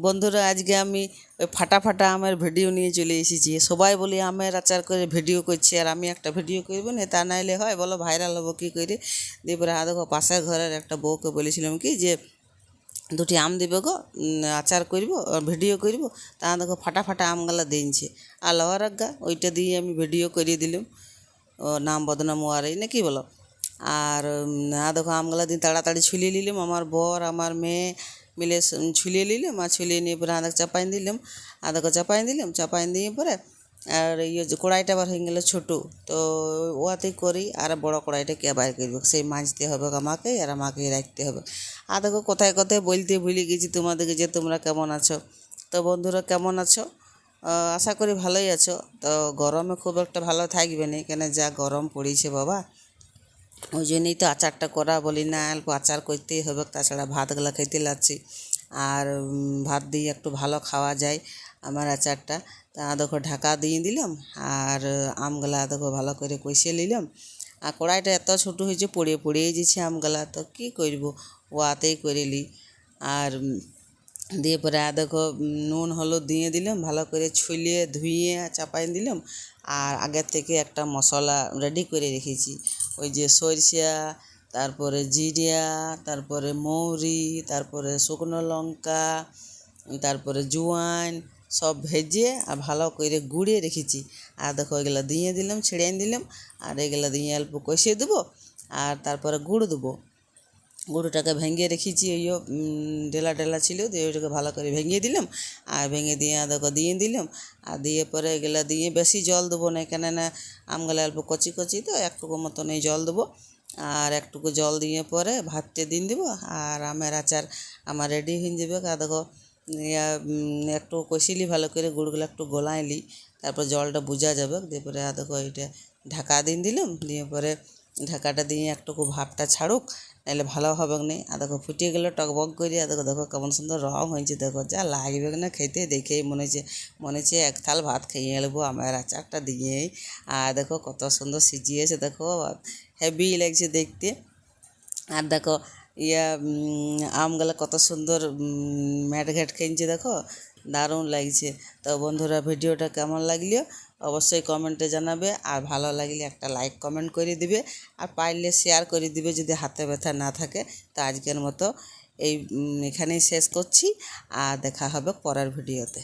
বন্ধুরা, আজকে আমি ওই ফাটা ফাটা আমের ভিডিও নিয়ে চলে এসেছি। সবাই বলি আমের আচার করে ভিডিও করছি, আর আমি একটা ভিডিও করব না, তা নাইলে হয় বলো, ভাইরাল হবো কী করে। দিয়ে পরে দেখো পাশের ঘরের একটা বউকে বলেছিলাম কি যে দুটি আম দিবে গো, আচার করব আর ভিডিও করব। তা দেখো ফাটা ফাটা আমগুলা দিনছে, আর লওয়ার আজ্ঞা ওইটা দিয়ে আমি ভিডিও করিয়ে দিলাম। ও নাম বদনাম ওয়ারাই না কি বলো। আর দেখো আমগুলা দিন তাড়াতাড়ি ছুলিয়ে নিলাম, আমার বর আমার মেয়ে মিলে ছুলিয়ে নিলাম। আর ছুলিয়ে নিয়ে পরে আদাকে চাপাই দিলাম, আদাকে চাপাই দিয়ে পরে আর যে কড়াইটা আবার হয়ে গেলো ছোটো, তো ওয়াতেই করি। আর বড় কড়াইটা কে বাইর করবে, সেই মাজতে হবে আমাকেই, আর আমাকেই রাখতে হবে। আর দেখো কোথায় কোথায় বলতে ভুলে গেছি তোমাদেরকে যে তোমরা কেমন আছো। তো বন্ধুরা কেমন আছো? আশা করি ভালোই আছো। তো গরমে খুব একটা ভালো থাকবে না, কেন যা গরম পড়েছে বাবা। ওই জন্যই তো আচারটা করা, বলি না অল্প আচার করতেই হবে, তাছাড়া ভাতগুলো খেতে লাগছি। আর ভাত দিয়ে একটু ভালো খাওয়া যায় আমার আচারটা। তা দেখো ঢাকা দিয়ে দিলাম, আর আমগুলা দেখো ভালো করে কষিয়ে নিলাম। আর কড়াইটা এত ছোটো হয়েছে, পড়িয়ে যাচ্ছে আমগুলা, তো কী করব, ওয়াতেই করে নিই। আর দিয়ে পরে দেখো নুন হলুদ দিয়ে দিলাম, ভালো করে ছুলিয়ে ধুইয়ে চাপাই দিলাম। আর আগের থেকে একটা মশলা রেডি করে রেখেছি, ওই যে সরিষা, তারপরে জিরা, তারপরে মৌরি, তারপরে শুকনো লঙ্কা, তারপরে জোয়ান, সব ভেজে আর ভালো করে গুঁড়িয়ে রেখেছি। আর দেখো এগুলো দিয়ে দিলাম, ছেড়ে দিলাম। আর এগুলো দিয়ে অল্প কষিয়ে দেবো, আর তারপরে গুঁড়ো দেবো। গুঁড়োটাকে ভেঙে রেখেছি, ওইও ডেলা ডেলা ছিল, দিয়ে ওইটাকে ভালো করে ভেঙে দিলাম। আর ভেঙে দিয়ে আদাকে দিয়ে দিলাম। আর দিয়ে পরে এগুলা দিয়ে বেশি জল দেবো না, কেননা আমগুলো অল্প কচি কচি, তো একটুকু মতন এই জল দেবো। আর একটুকু জল দিয়ে পরে ভাতটা দিন দেবো, আর আমের আচার আমার রেডি হয়ে যাবে। আর দেখো একটু কষিলি ভালো করে, গুড়গুলো একটু গলাইলি, তারপর জলটা বোঝা যাবে। দিয়ে পরে দেখো এইটা ঢাকা দিলাম। দিয়ে পরে ঢাকাটা দিয়ে একটুকু ভাপটা ছাড়ুক, নাহলে ভালো হবে না। আর দেখো ফুটিয়ে গেলে টকবক করে, আর দেখো দেখো কেমন সুন্দর রং হয়েছে, দেখো যা লাগবে না খেতে, দেখেই মনে হচ্ছে এক থাল ভাত খেয়ে নেবো আমার আচারটা দিয়েই। আর দেখো কত সুন্দর সিজিয়েছে, দেখো হেভি লাগছে দেখতে। আর দেখো আমগুলো কত সুন্দর ম্যাট ঘ্যাট খেয়েছে, দেখো দারুণ লাগছে। তো বন্ধুরা, ভিডিওটা কেমন লাগলো অবশ্যই কমেন্টে জানাবে, আর ভালো লাগলে একটা লাইক কমেন্ট করে দিবে, আর পারলে শেয়ার করে দিবে যদি হাতে ব্যথা না থাকে। তো আজকের মতো এখানেই শেষ করছি, আর দেখা হবে পরের ভিডিওতে।